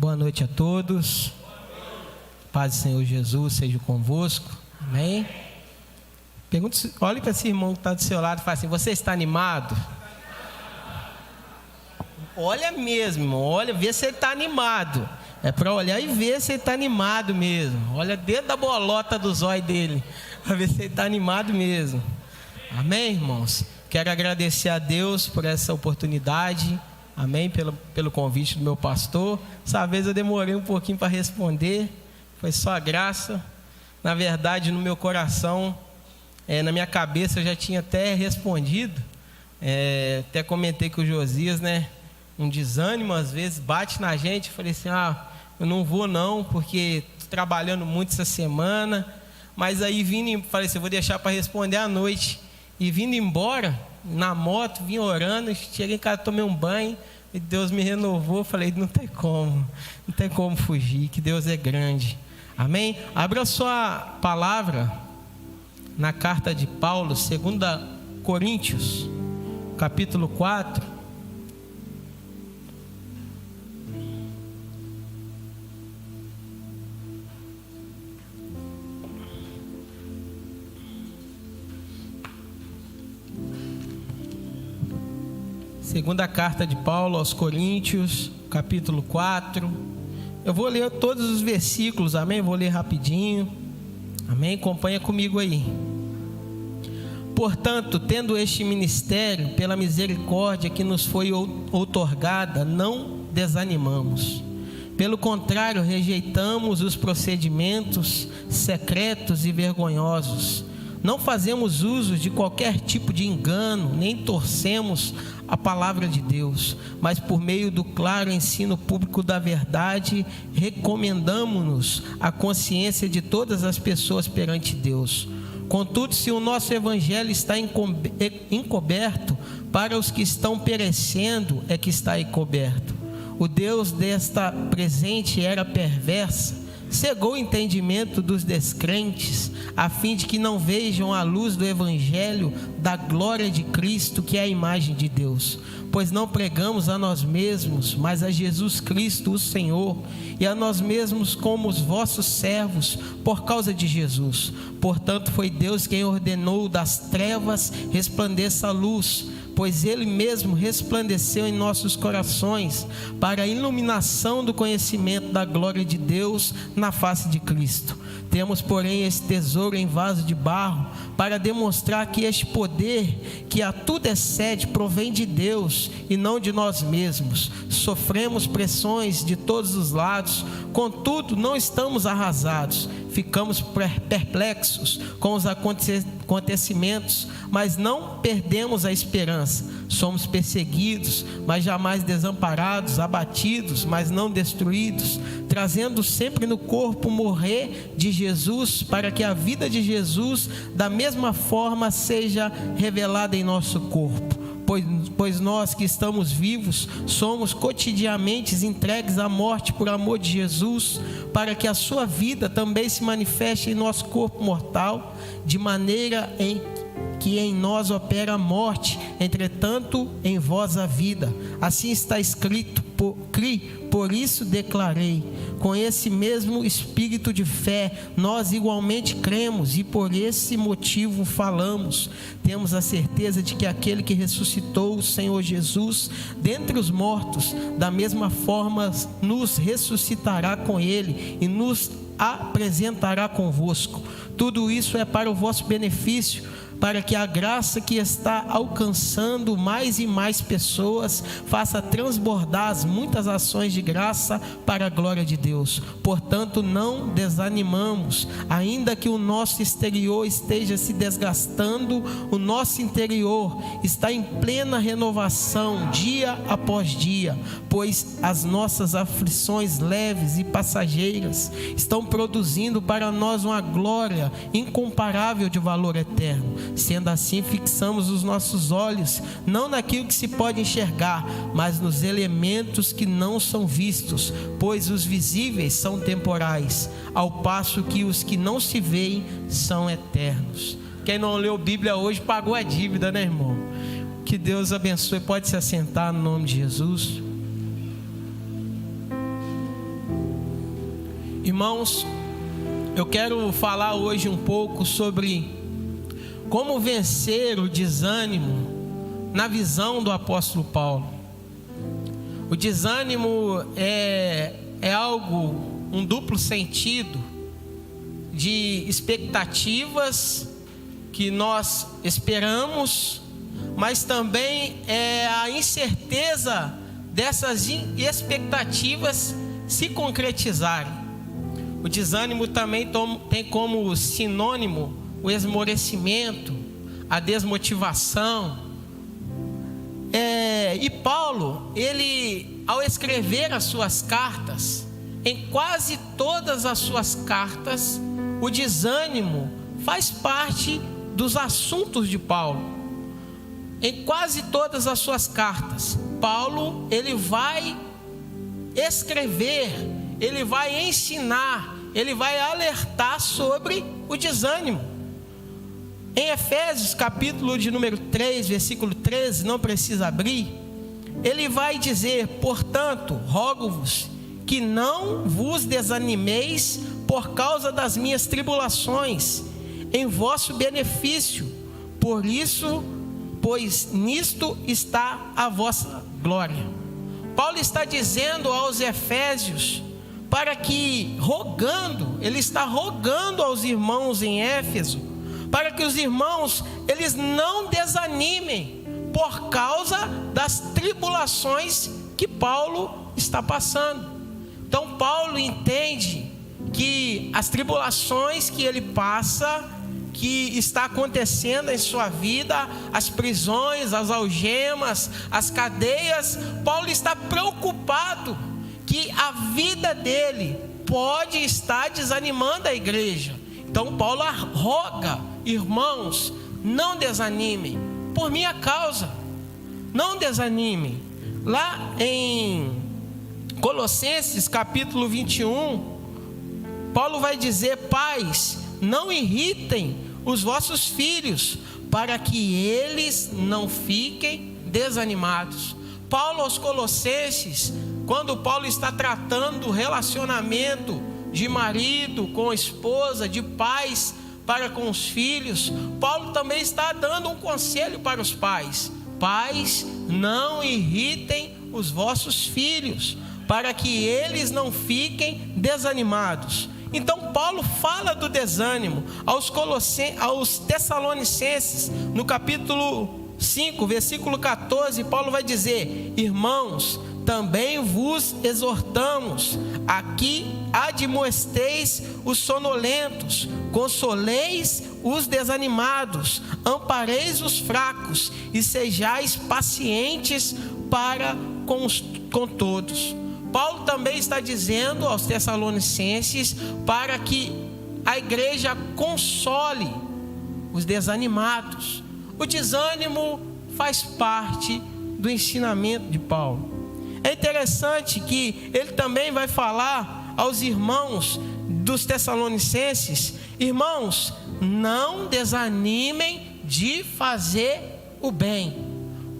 Boa noite a todos. Paz do Senhor Jesus seja convosco. Amém. Olhe para esse irmão que está do seu lado e fala assim: você está animado? Olha mesmo, irmão. Olha, vê se ele está animado. É para olhar e ver se ele está animado mesmo. Olha dentro da bolota do zóio dele, para ver se ele está animado mesmo. Amém, irmãos? Quero agradecer a Deus por essa oportunidade. Amém, pelo convite do meu pastor. Essa vez eu demorei um pouquinho para responder. Foi só a graça. Na verdade, no meu coração, na minha cabeça, eu já tinha até respondido. Até comentei com o Josias, né? Um desânimo às vezes bate na gente. Eu falei assim: eu não vou não, porque estou trabalhando muito essa semana. Mas aí falei assim: eu vou deixar para responder à noite. E vindo embora, na moto, vim orando, cheguei em casa, tomei um banho, e Deus me renovou. Falei: não tem como fugir, que Deus é grande. Amém? Abra sua palavra na carta de Paulo, 2 Coríntios, capítulo 4. Segunda carta de Paulo aos Coríntios, capítulo 4. Eu vou ler todos os versículos, amém? Vou ler rapidinho, amém? Acompanha comigo aí. Portanto, tendo este ministério, pela misericórdia que nos foi outorgada, não desanimamos. Pelo contrário, rejeitamos os procedimentos secretos e vergonhosos. Não fazemos uso de qualquer tipo de engano, nem torcemos a palavra de Deus, mas por meio do claro ensino público da verdade, recomendamo-nos à consciência de todas as pessoas perante Deus. Contudo, se o nosso evangelho está encoberto, para os que estão perecendo é que está encoberto. O Deus desta presente era perversa, cegou o entendimento dos descrentes, a fim de que não vejam a luz do evangelho da glória de Cristo, que é a imagem de Deus. Pois não pregamos a nós mesmos, mas a Jesus Cristo, o Senhor, e a nós mesmos como os vossos servos, por causa de Jesus. Portanto, foi Deus quem ordenou das trevas resplandeça a luz, pois Ele mesmo resplandeceu em nossos corações, para a iluminação do conhecimento da glória de Deus na face de Cristo. Temos, porém, esse tesouro em vaso de barro, para demonstrar que este poder, que a tudo excede, provém de Deus e não de nós mesmos. Sofremos pressões de todos os lados, contudo não estamos arrasados. Ficamos perplexos com os acontecimentos, mas não perdemos a esperança. Somos perseguidos, mas jamais desamparados, abatidos, mas não destruídos, trazendo sempre no corpo o morrer de Jesus, para que a vida de Jesus da mesma forma seja revelada em nosso corpo. Pois nós que estamos vivos, somos cotidianamente entregues à morte por amor de Jesus, para que a sua vida também se manifeste em nosso corpo mortal, de maneira que em nós opera a morte, entretanto em vós a vida. Assim está escrito: por isso declarei, com esse mesmo espírito de fé, nós igualmente cremos e por esse motivo falamos. Temos a certeza de que aquele que ressuscitou o Senhor Jesus dentre os mortos, da mesma forma nos ressuscitará com Ele e nos apresentará convosco. Tudo isso é para o vosso benefício, para que a graça que está alcançando mais e mais pessoas faça transbordar as muitas ações de graça para a glória de Deus. Portanto, não desanimamos, ainda que o nosso exterior esteja se desgastando, o nosso interior está em plena renovação dia após dia, pois as nossas aflições leves e passageiras estão produzindo para nós uma glória incomparável de valor eterno. Sendo assim, fixamos os nossos olhos não naquilo que se pode enxergar, mas nos elementos que não são vistos, pois os visíveis são temporais, ao passo que os que não se veem são eternos. Quem não leu Bíblia hoje pagou a dívida, né, irmão? Que Deus abençoe. Pode se assentar no nome de Jesus. Irmãos, eu quero falar hoje um pouco sobre como vencer o desânimo na visão do apóstolo Paulo. O desânimo é algo, um duplo sentido de expectativas que nós esperamos, mas também é a incerteza dessas expectativas se concretizarem. O desânimo também tem como sinônimo o esmorecimento, a desmotivação. E Paulo, ele, ao escrever as suas cartas, em quase todas as suas cartas, o desânimo faz parte dos assuntos de Paulo. Em quase todas as suas cartas, Paulo, ele vai escrever, ele vai ensinar, ele vai alertar sobre o desânimo. Em Efésios, capítulo de número 3, versículo 13, não precisa abrir, ele vai dizer: portanto, rogo-vos que não vos desanimeis por causa das minhas tribulações, em vosso benefício, pois nisto está a vossa glória. Paulo está dizendo aos Efésios para que, ele está rogando aos irmãos em Éfeso, para que os irmãos, eles não desanimem por causa das tribulações que Paulo está passando. Então Paulo entende que as tribulações que ele passa, que está acontecendo em sua vida, as prisões, as algemas, as cadeias, Paulo está preocupado que a vida dele pode estar desanimando a igreja. Então Paulo roga: irmãos, não desanimem por minha causa, não desanimem. Lá em Colossenses capítulo 21, Paulo vai dizer: pais, não irritem os vossos filhos, para que eles não fiquem desanimados. Paulo aos Colossenses, quando Paulo está tratando do relacionamento de marido com a esposa, de pais para com os filhos, Paulo também está dando um conselho para os pais: pais, não irritem os vossos filhos, para que eles não fiquem desanimados. Então Paulo fala do desânimo aos Tessalonicenses, no capítulo 5, versículo 14, Paulo vai dizer: irmãos, também vos exortamos, aqui admoesteis os sonolentos, consoleis os desanimados, ampareis os fracos e sejais pacientes para com todos. Paulo também está dizendo aos Tessalonicenses para que a igreja console os desanimados. O desânimo faz parte do ensinamento de Paulo. É interessante que ele também vai falar aos irmãos dos Tessalonicenses: irmãos, não desanimem de fazer o bem.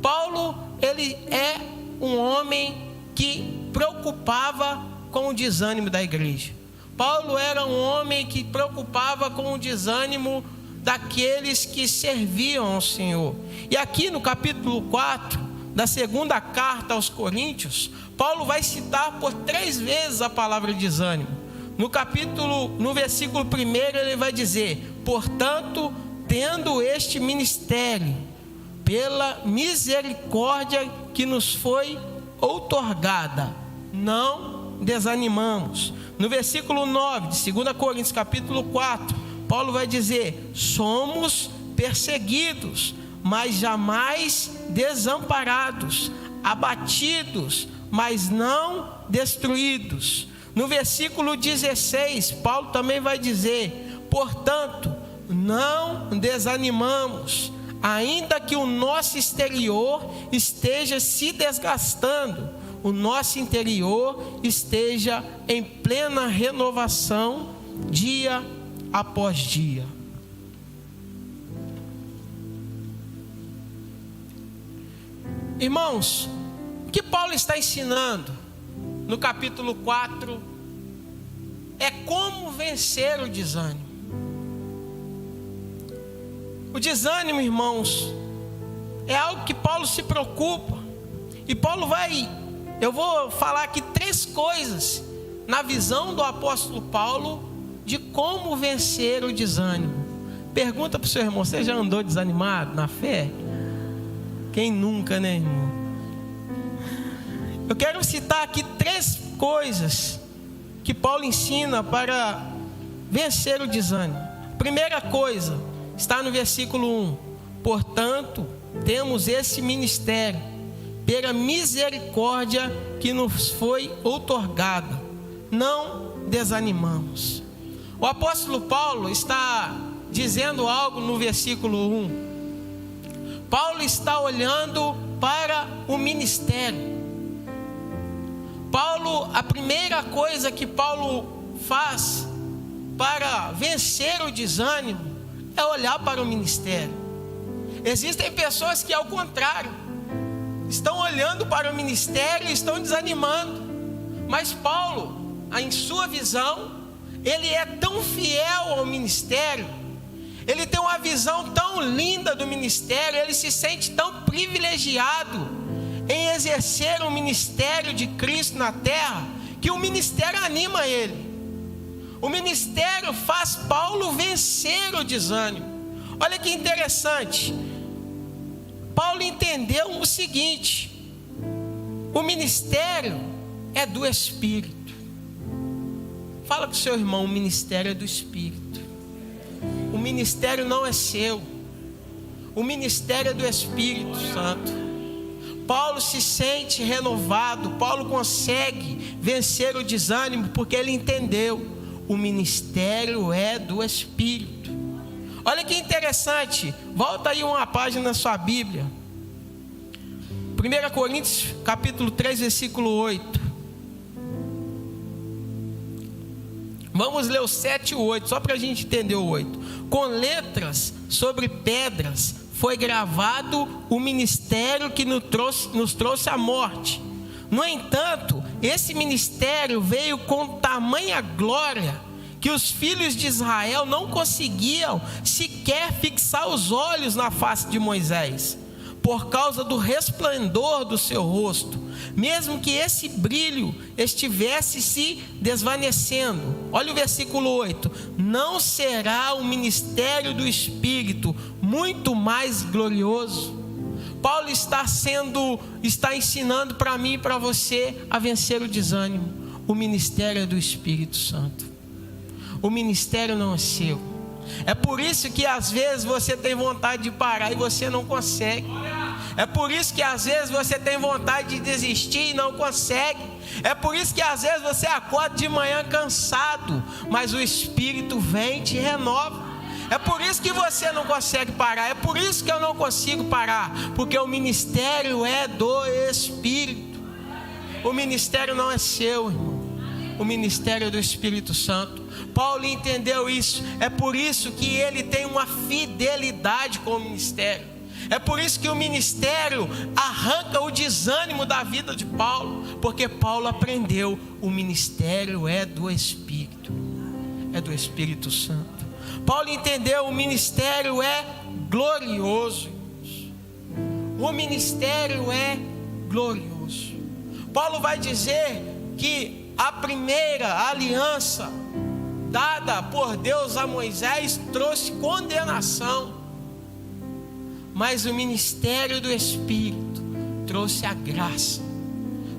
Paulo, ele é um homem que preocupava com o desânimo da igreja. Paulo era um homem que preocupava com o desânimo daqueles que serviam ao Senhor. E aqui no capítulo 4 da segunda carta aos Coríntios, Paulo vai citar por 3 vezes a palavra desânimo. No versículo 1 ele vai dizer: portanto, tendo este ministério, pela misericórdia que nos foi outorgada, não desanimamos. No versículo 9 de 2 Coríntios capítulo 4, Paulo vai dizer: somos perseguidos, mas jamais desamparados, abatidos, mas não destruídos. No versículo 16, Paulo também vai dizer: portanto, não desanimamos, ainda que o nosso exterior esteja se desgastando, o nosso interior esteja em plena renovação dia após dia. Irmãos, o que Paulo está ensinando no capítulo 4 é como vencer o desânimo. O desânimo, irmãos, é algo que Paulo se preocupa. E eu vou falar aqui 3 coisas na visão do apóstolo Paulo de como vencer o desânimo. Pergunta para o seu irmão: você já andou desanimado na fé? Quem nunca, né, irmão? Eu quero citar aqui 3 coisas que Paulo ensina para vencer o desânimo. Primeira coisa está no versículo 1: portanto, temos esse ministério, pela misericórdia que nos foi outorgada, não desanimamos. O apóstolo Paulo está dizendo algo no versículo 1. Paulo está olhando para o ministério. A primeira coisa que Paulo faz para vencer o desânimo é olhar para o ministério. Existem pessoas que, ao contrário, estão olhando para o ministério e estão desanimando. Mas Paulo, em sua visão, ele é tão fiel ao ministério, ele tem uma visão tão linda do ministério, ele se sente tão privilegiado em exercer o ministério de Cristo na terra, que o ministério anima ele. O ministério faz Paulo vencer o desânimo. Olha que interessante. Paulo entendeu o seguinte: o ministério é do Espírito. Fala com o seu irmão: o ministério é do Espírito. O ministério não é seu. O ministério é do Espírito Santo. Paulo se sente renovado. Paulo consegue vencer o desânimo porque ele entendeu: o ministério é do Espírito. Olha que interessante. Volta aí uma página na sua Bíblia. 1 Coríntios capítulo 3, versículo 8. Vamos ler o 7 e o 8, só para a gente entender o 8. Com letras sobre pedras foi gravado o ministério que nos trouxe a morte. No entanto, esse ministério veio com tamanha glória que os filhos de Israel não conseguiam sequer fixar os olhos na face de Moisés, por causa do resplendor do seu rosto, mesmo que esse brilho estivesse se desvanecendo. Olha o versículo 8: não será o ministério do Espírito muito mais glorioso? Paulo está ensinando para mim e para você a vencer o desânimo. O ministério é do Espírito Santo. O ministério não é seu. É por isso que às vezes você tem vontade de parar e você não consegue. É por isso que às vezes você tem vontade de desistir e não consegue. É por isso que às vezes você acorda de manhã cansado, mas o Espírito vem e te renova. É por isso que você não consegue parar. É por isso que eu não consigo parar, porque o ministério é do Espírito. O ministério não é seu, irmão. O ministério é do Espírito Santo. Paulo entendeu isso. É por isso que ele tem uma fidelidade com o ministério. É por isso que o ministério arranca o desânimo da vida de Paulo, porque Paulo aprendeu: o ministério é do Espírito, é do Espírito Santo. Paulo entendeu: o ministério é glorioso. O ministério é glorioso. Paulo vai dizer que a primeira aliança dada por Deus a Moisés trouxe condenação, mas o ministério do Espírito trouxe a graça,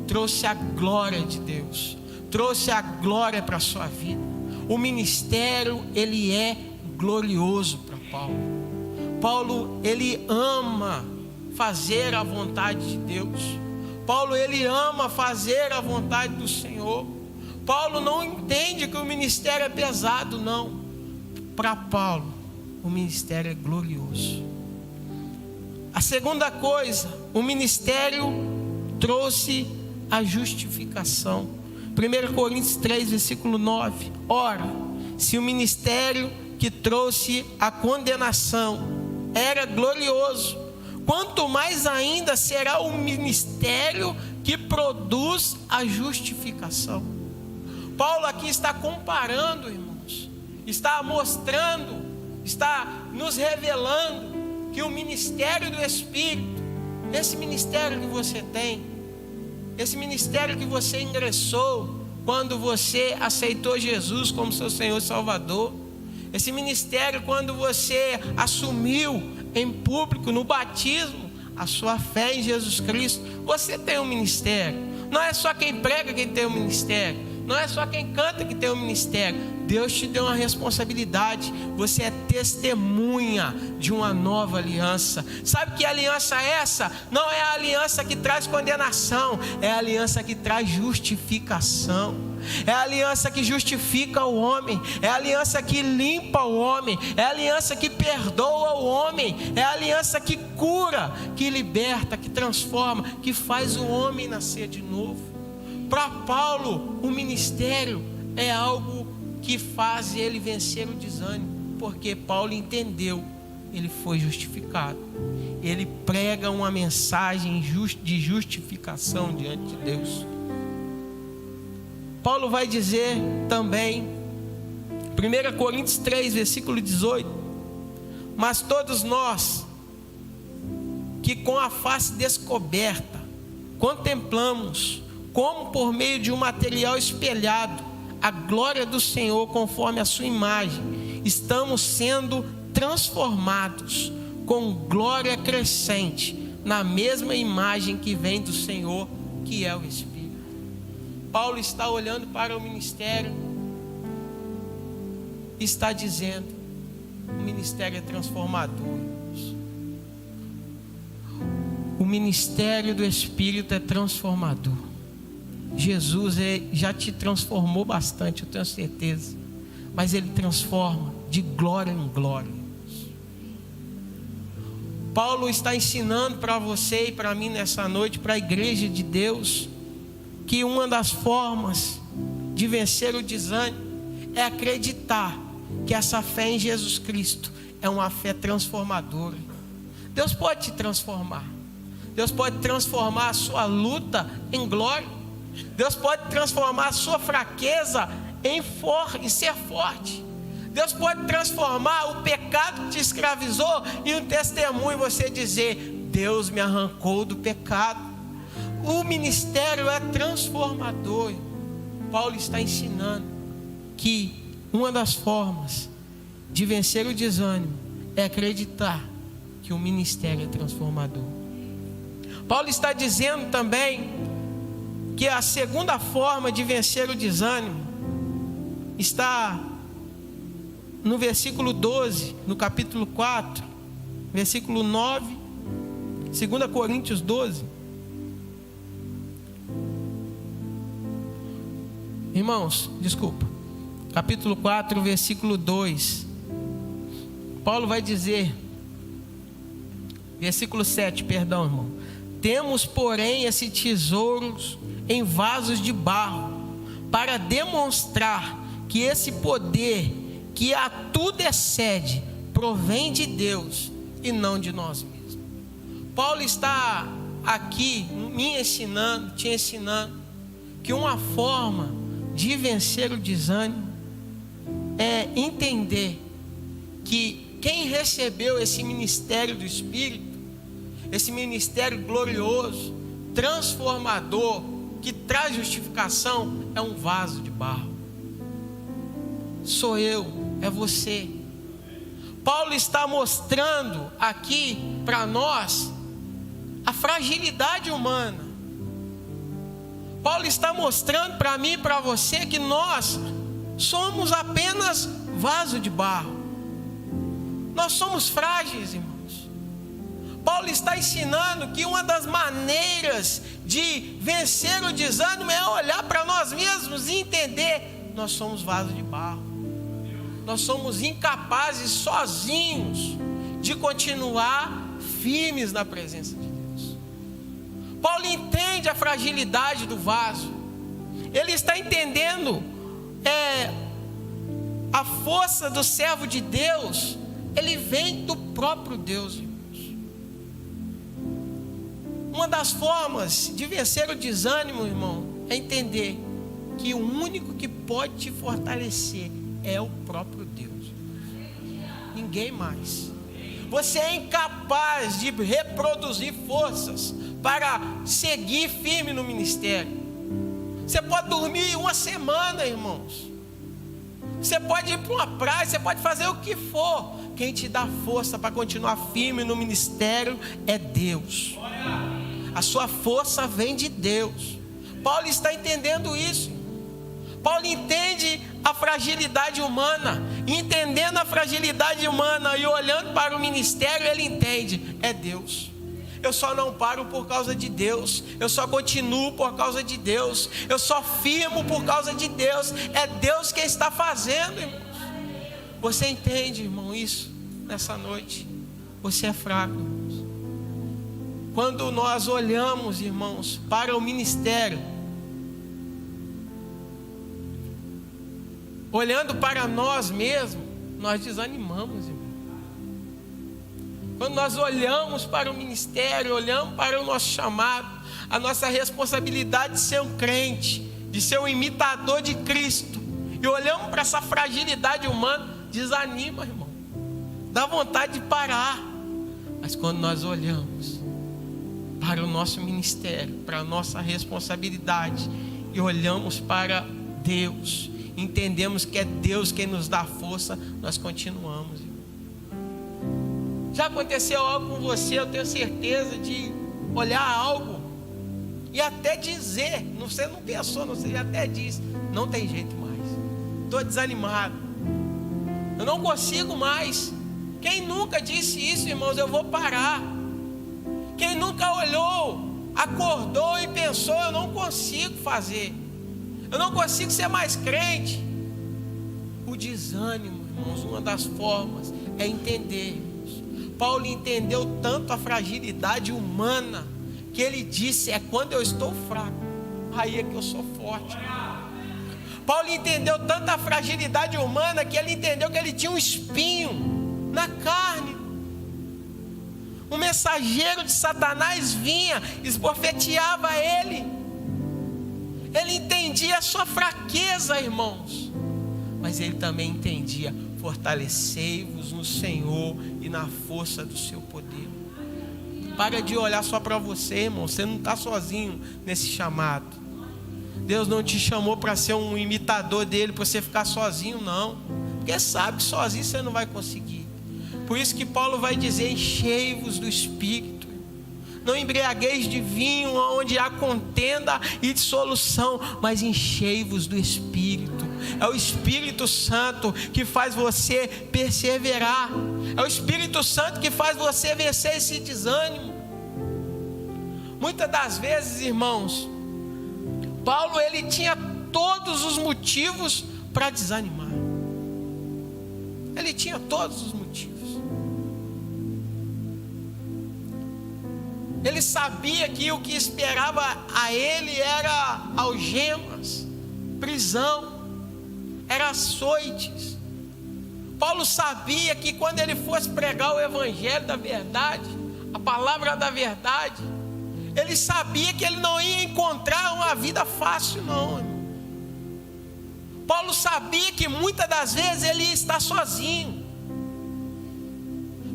trouxe a glória de Deus, trouxe a glória para a sua vida. O ministério, ele é glorioso para Paulo. Paulo, ele ama fazer a vontade de Deus. Paulo, ele ama fazer a vontade do Senhor. Paulo não entende que o ministério é pesado, não. Para Paulo, o ministério é glorioso. A segunda coisa, o ministério trouxe a justificação. 1 Coríntios 3, versículo 9. Ora, se o ministério que trouxe a condenação era glorioso, quanto mais ainda será o ministério que produz a justificação. Paulo aqui está comparando, irmãos, está mostrando, está nos revelando que o ministério do Espírito, esse ministério que você tem, esse ministério que você ingressou quando você aceitou Jesus como seu Senhor e Salvador, esse ministério quando você assumiu em público, no batismo, a sua fé em Jesus Cristo, você tem um ministério. Não é só quem prega que tem um ministério, não é só quem canta que tem um ministério. Deus te deu uma responsabilidade. Você é testemunha de uma nova aliança. Sabe que aliança é essa? Não é a aliança que traz condenação, é a aliança que traz justificação. É a aliança que justifica o homem, é a aliança que limpa o homem, é a aliança que perdoa o homem, é a aliança que cura, que liberta, que transforma, que faz o homem nascer de novo. Para Paulo, o ministério é algo que faz ele vencer o desânimo, porque Paulo entendeu, ele foi justificado, ele prega uma mensagem de justificação diante de Deus. Paulo vai dizer também, 1 Coríntios 3, versículo 18: mas todos nós, que com a face descoberta, contemplamos, como por meio de um material espelhado, a glória do Senhor conforme a sua imagem, estamos sendo transformados com glória crescente, na mesma imagem que vem do Senhor, que é o Espírito. Paulo está olhando para o ministério, está dizendo, o ministério é transformador. O ministério do Espírito é transformador. Jesus já te transformou bastante, eu tenho certeza, mas Ele transforma de glória em glória. Paulo está ensinando para você e para mim nessa noite, para a igreja de Deus, que uma das formas de vencer o desânimo é acreditar que essa fé em Jesus Cristo é uma fé transformadora. Deus pode te transformar. Deus pode transformar a sua luta em glória. Deus pode transformar a sua fraqueza em ser forte. Deus pode transformar o pecado que te escravizou em um testemunho, você dizer: Deus me arrancou do pecado. O ministério é transformador. Paulo está ensinando que uma das formas de vencer o desânimo é acreditar que o ministério é transformador. Paulo está dizendo também que a segunda forma de vencer o desânimo está no versículo 12, no capítulo 4, versículo 9, 2 Coríntios 12. Irmãos, desculpa, capítulo 4, versículo 2. Paulo vai dizer, versículo 7, perdão, irmão: temos, porém, esses tesouros em vasos de barro, para demonstrar que esse poder que a tudo excede provém de Deus e não de nós mesmos. Paulo está aqui te ensinando que uma forma de vencer o desânimo é entender que quem recebeu esse ministério do Espírito, esse ministério glorioso, transformador, que traz justificação, é um vaso de barro. Sou eu, é você. Paulo está mostrando aqui para nós a fragilidade humana. Paulo está mostrando para mim e para você que nós somos apenas vaso de barro. Nós somos frágeis, irmãos. Paulo está ensinando que uma das maneiras de vencer o desânimo é olhar para nós mesmos e entender: nós somos vaso de barro. Nós somos incapazes sozinhos de continuar firmes na presença de Deus. Paulo entende a fragilidade do vaso. Ele está entendendo a força do servo de Deus. Ele vem do próprio Deus, irmãos. Uma das formas de vencer o desânimo, irmão, é entender que o único que pode te fortalecer é o próprio Deus. Ninguém mais. Você é incapaz de reproduzir forças para seguir firme no ministério. Você pode dormir uma semana, irmãos. Você pode ir para uma praia, você pode fazer o que for. Quem te dá força para continuar firme no ministério é Deus. A sua força vem de Deus. Paulo está entendendo isso. Paulo entende a fragilidade humana. E entendendo a fragilidade humana e olhando para o ministério, ele entende: é Deus. Eu só não paro por causa de Deus. Eu só continuo por causa de Deus. Eu só firmo por causa de Deus. É Deus quem está fazendo, irmãos. Você entende, irmão, isso nessa noite? Você é fraco, irmãos. Quando nós olhamos, irmãos, para o ministério, olhando para nós mesmos, nós desanimamos, irmão. Quando nós olhamos para o ministério, olhamos para o nosso chamado, a nossa responsabilidade de ser um crente, de ser um imitador de Cristo, e olhamos para essa fragilidade humana, desanima, irmão. Dá vontade de parar. Mas quando nós olhamos para o nosso ministério, para a nossa responsabilidade, e olhamos para Deus, entendemos que é Deus quem nos dá força, nós continuamos. Já aconteceu algo com você, eu tenho certeza, de olhar algo e até dizer, você não pensou, você até diz: não tem jeito mais, estou desanimado, eu não consigo mais. Quem nunca disse isso, irmãos? Eu vou parar. Quem nunca olhou, acordou e pensou: eu não consigo fazer, eu não consigo ser mais crente. O desânimo, irmãos, uma das formas é entender. Paulo entendeu tanto a fragilidade humana, que ele disse: é quando eu estou fraco, aí é que eu sou forte. Paulo entendeu tanto a fragilidade humana, que ele entendeu que ele tinha um espinho na carne. Um mensageiro de Satanás vinha, esbofeteava ele. Ele entendia a sua fraqueza, irmãos, mas ele também entendia: fortalecei-vos no Senhor e na força do seu poder. Para de olhar só para você, irmão. Você não está sozinho nesse chamado. Deus não te chamou para ser um imitador dele, para você ficar sozinho, não. Porque sabe que sozinho você não vai conseguir. Por isso que Paulo vai dizer: enchei-vos do Espírito. Não embriagueis de vinho, onde há contenda e dissolução, mas enchei-vos do Espírito. É o Espírito Santo que faz você perseverar. É o Espírito Santo que faz você vencer esse desânimo. Muitas das vezes, irmãos, Paulo, ele tinha todos os motivos para desanimar. Ele tinha todos os motivos. Ele sabia que o que esperava a ele era algemas, prisão, era açoites. Paulo sabia que quando ele fosse pregar o evangelho da verdade, a palavra da verdade, ele sabia que ele não ia encontrar uma vida fácil, não. Paulo sabia que muitas das vezes ele ia estar sozinho.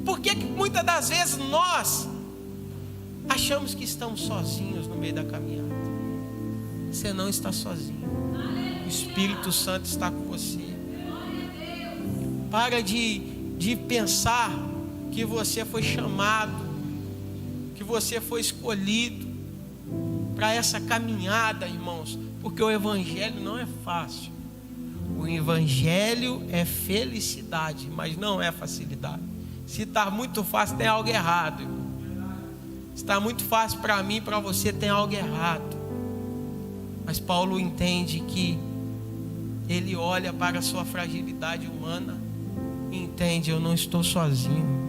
Por que muitas das vezes nós achamos que estamos sozinhos no meio da caminhada? Você não está sozinho. O Espírito Santo está com você. Para de pensar que você foi chamado, que você foi escolhido para essa caminhada, irmãos. Porque o evangelho não é fácil. O evangelho é felicidade, mas não é facilidade. Se está muito fácil, tem algo errado, irmão. Se está muito fácil para mim, para você, tem algo errado. Mas Paulo entende que ele olha para a sua fragilidade humana e entende: eu não estou sozinho.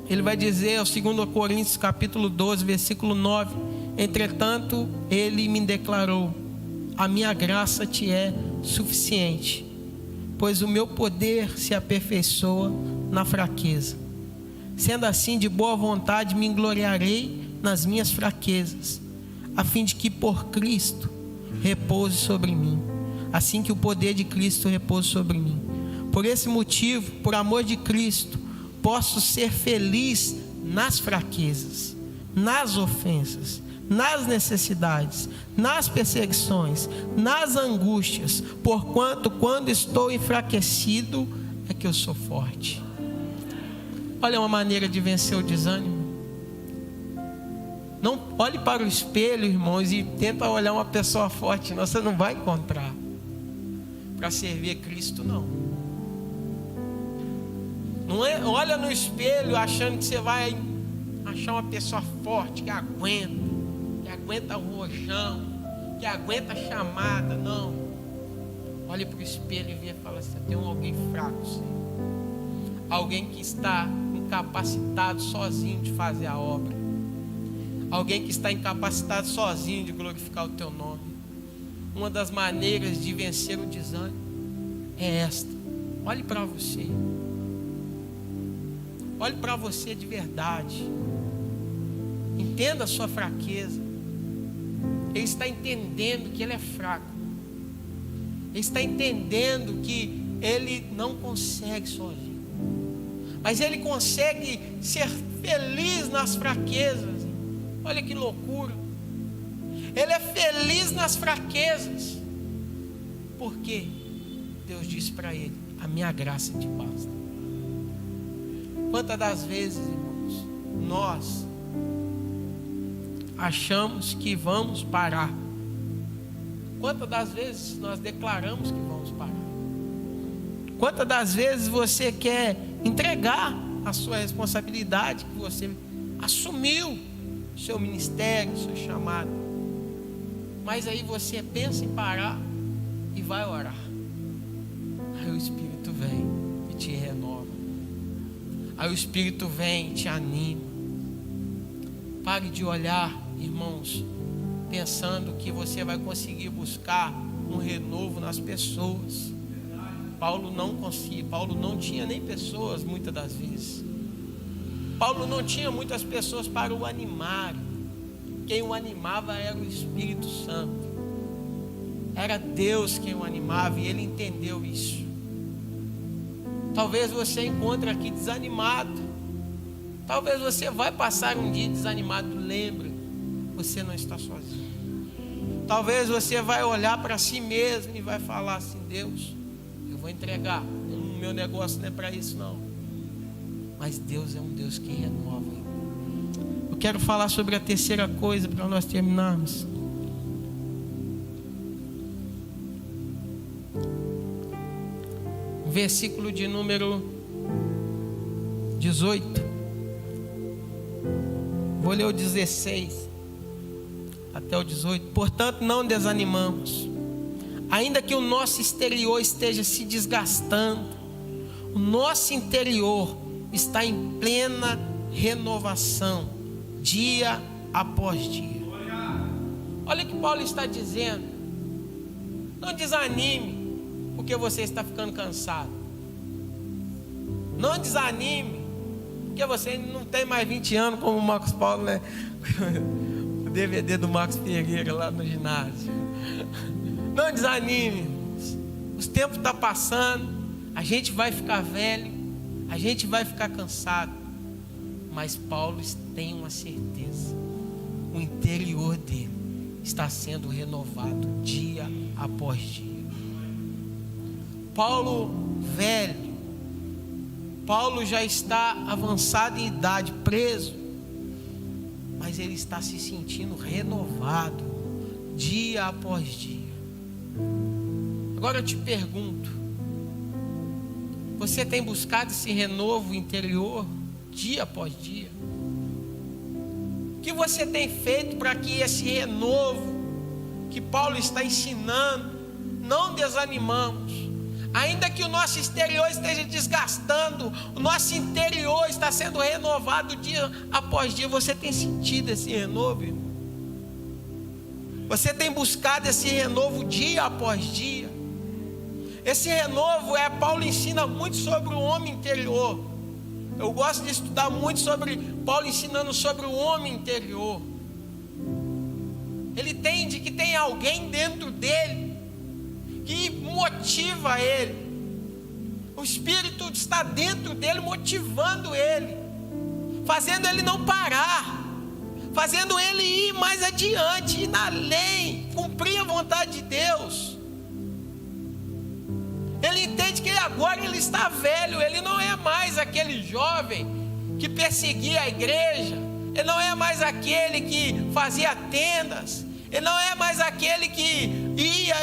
Ele vai dizer, ao 2 Coríntios capítulo 12, versículo 9: entretanto, ele me declarou: a minha graça te é suficiente, pois o meu poder se aperfeiçoa na fraqueza. Sendo assim, de boa vontade me gloriarei nas minhas fraquezas, a fim de que por Cristo repouse sobre mim. Assim que o poder de Cristo repouse sobre mim. Por esse motivo, por amor de Cristo, posso ser feliz nas fraquezas, nas ofensas, nas necessidades, nas perseguições, nas angústias, porquanto quando estou enfraquecido é que eu sou forte. Olha uma maneira de vencer o desânimo. Não olhe para o espelho, irmãos, e tenta olhar uma pessoa forte, não, você não vai encontrar. Para servir a Cristo, não. Não é, olha no espelho achando que você vai achar uma pessoa forte, que aguenta o rojão, que aguenta a chamada, não. Olhe para o espelho e fala assim: tem alguém fraco, Senhor. Alguém que está incapacitado sozinho de fazer a obra. Alguém que está incapacitado sozinho de glorificar o teu nome. Uma das maneiras de vencer o desânimo é esta. Olhe para você. Olhe para você de verdade. Entenda a sua fraqueza. Ele está entendendo que ele é fraco. Ele está entendendo que ele não consegue sozinho. Mas ele consegue ser feliz nas fraquezas. Olha que loucura. Ele é feliz nas fraquezas. Por quê? Deus disse para ele: a minha graça te basta. Quantas das vezes, irmãos, nós achamos que vamos parar? Quantas das vezes nós declaramos que vamos parar? Quantas das vezes você quer entregar a sua responsabilidade que você assumiu, seu ministério, seu chamado, mas aí você pensa em parar e vai orar, aí o Espírito vem e te renova, aí o Espírito vem e te anima. Pare de olhar, irmãos, pensando que você vai conseguir buscar um renovo nas pessoas. Paulo não tinha nem pessoas muitas das vezes. Paulo não tinha muitas pessoas para o animar. Quem o animava era o Espírito Santo. Era Deus quem o animava, e ele entendeu isso. Talvez você encontre aqui desanimado. Talvez você vai passar um dia desanimado. Lembre, você não está sozinho. Talvez você vai olhar para si mesmo e vai falar assim: Deus, eu vou entregar. O meu negócio não é para isso, não. Mas Deus é um Deus que renova. Eu quero falar sobre a terceira coisa para nós terminarmos. Versículo de número 18. Vou ler o 16 até o 18. Portanto, não desanimamos. Ainda que o nosso exterior esteja se desgastando, o nosso interior está em plena renovação, dia após dia. Olha o que Paulo está dizendo. Não desanime porque você está ficando cansado. Não desanime porque você não tem mais 20 anos como o Marcos Paulo, né? O DVD do Marcos Pereira lá no ginásio. Não desanime. Os tempos estão passando. A gente vai ficar velho. A gente vai ficar cansado. Mas Paulo tem uma certeza: o interior dele está sendo renovado dia após dia. Paulo velho, Paulo já está avançado em idade, preso, mas ele está se sentindo renovado dia após dia. Agora eu te pergunto: você tem buscado esse renovo interior dia após dia? O que você tem feito para que esse renovo que Paulo está ensinando, não desanimamos? Ainda que o nosso exterior esteja desgastando, o nosso interior está sendo renovado dia após dia. Você tem sentido esse renovo, irmão? Você tem buscado esse renovo dia após dia? Esse renovo Paulo ensina muito sobre o homem interior. Eu gosto de estudar muito sobre Paulo ensinando sobre o homem interior. Ele entende que tem alguém dentro dele que motiva ele. O Espírito está dentro dele, motivando ele, fazendo ele não parar, fazendo ele ir mais adiante, ir além, cumprir a vontade de Deus. Ele entende que agora ele está velho, ele não é mais aquele jovem que perseguia a igreja, ele não é mais aquele que fazia tendas, ele não é mais aquele que ia,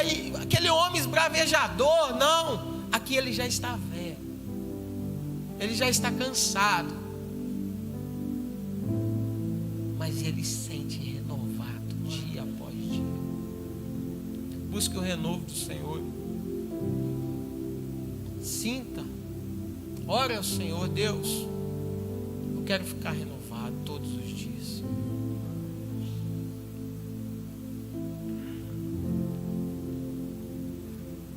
aquele homem esbravejador, não. Aqui ele já está velho, ele já está cansado, mas ele se sente renovado dia após dia. Busque o renovo do Senhor. Sinta, ore ao Senhor: Deus, eu quero ficar renovado todos os dias.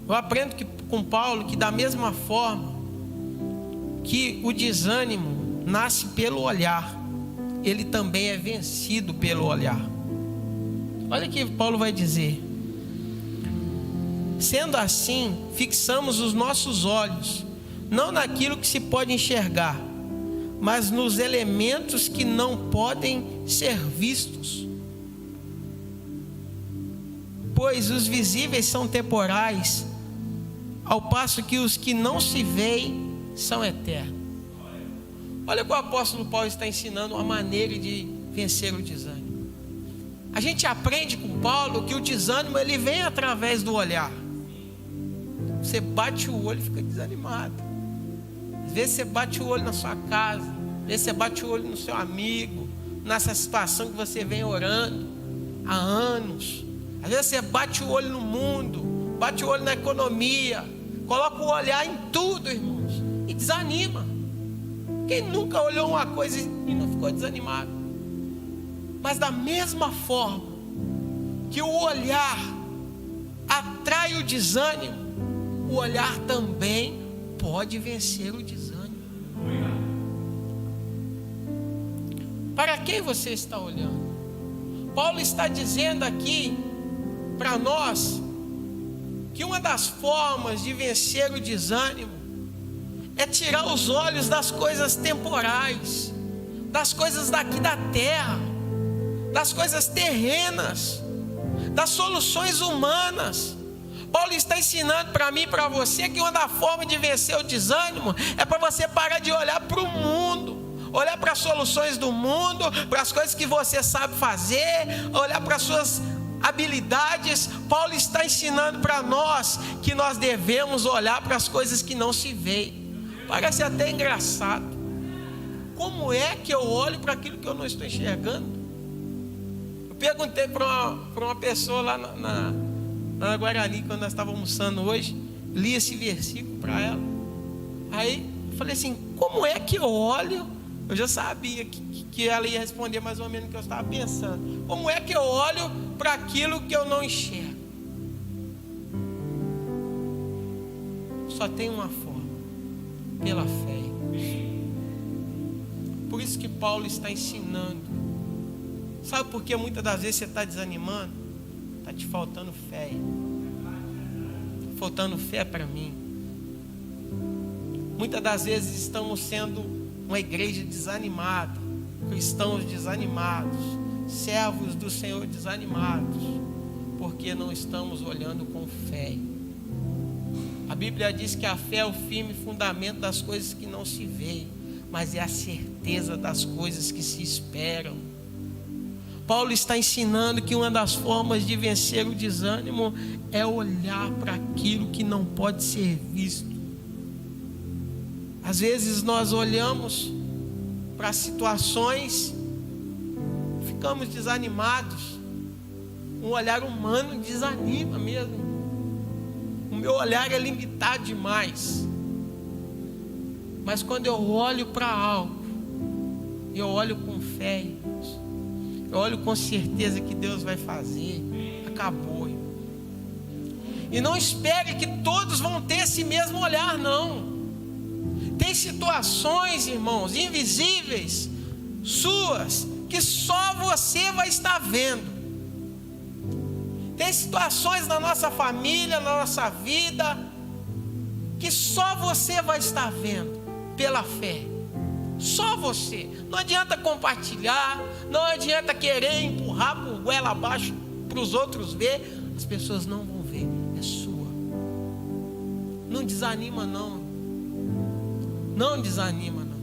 Eu aprendo com Paulo que da mesma forma que o desânimo nasce pelo olhar, ele também é vencido pelo olhar. Olha o que Paulo vai dizer: sendo assim, fixamos os nossos olhos não naquilo que se pode enxergar, mas nos elementos que não podem ser vistos. Pois os visíveis são temporais, ao passo que os que não se veem são eternos. Olha o que o apóstolo Paulo está ensinando, uma maneira de vencer o desânimo. A gente aprende com Paulo que o desânimo ele vem através do olhar. Você bate o olho e fica desanimado. Às vezes você bate o olho na sua casa, às vezes você bate o olho no seu amigo, nessa situação que você vem orando há anos. Às vezes você bate o olho no mundo, bate o olho na economia, coloca o olhar em tudo, irmãos, e desanima. Quem nunca olhou uma coisa e não ficou desanimado? Mas da mesma forma que o olhar atrai o desânimo, o olhar também pode vencer o desânimo. Para quem você está olhando? Paulo está dizendo aqui para nós que uma das formas de vencer o desânimo é tirar os olhos das coisas temporais, das coisas daqui da terra, das coisas terrenas, das soluções humanas. Paulo está ensinando para mim e para você que uma das formas de vencer o desânimo é para você parar de olhar para o mundo, olhar para as soluções do mundo, para as coisas que você sabe fazer, olhar para as suas habilidades. Paulo está ensinando para nós que nós devemos olhar para as coisas que não se veem. Parece até engraçado. Como é que eu olho para aquilo que eu não estou enxergando? Eu perguntei para uma pessoa lá na Guarani, quando nós estávamos almoçando hoje, li esse versículo para ela. Aí eu falei assim: como é que eu olho? Eu já sabia que ela ia responder mais ou menos o que eu estava pensando. Como é que eu olho para aquilo que eu não enxergo? Só tem uma forma: pela fé. Por isso que Paulo está ensinando. Sabe por que muitas das vezes você está desanimando? Está te faltando fé. Está faltando fé para mim. Muitas das vezes estamos sendo uma igreja desanimada, cristãos desanimados, servos do Senhor desanimados, porque não estamos olhando com fé. A Bíblia diz que a fé é o firme fundamento das coisas que não se veem, mas é a certeza das coisas que se esperam. Paulo está ensinando que uma das formas de vencer o desânimo é olhar para aquilo que não pode ser visto. Às vezes nós olhamos para situações, ficamos desanimados. Um olhar humano desanima mesmo. O meu olhar é limitado demais. Mas quando eu olho para algo, eu olho com fé, irmãos. Eu olho com certeza que Deus vai fazer. Acabou, irmão. E não espere que todos vão ter esse mesmo olhar, não. Tem situações, irmãos, invisíveis, suas, que só você vai estar vendo. Tem situações na nossa família, na nossa vida, que só você vai estar vendo pela fé. Só você. Não adianta compartilhar, não adianta querer empurrar por goela abaixo para os outros ver. As pessoas não vão ver, é sua. Não desanima não. Não desanima não.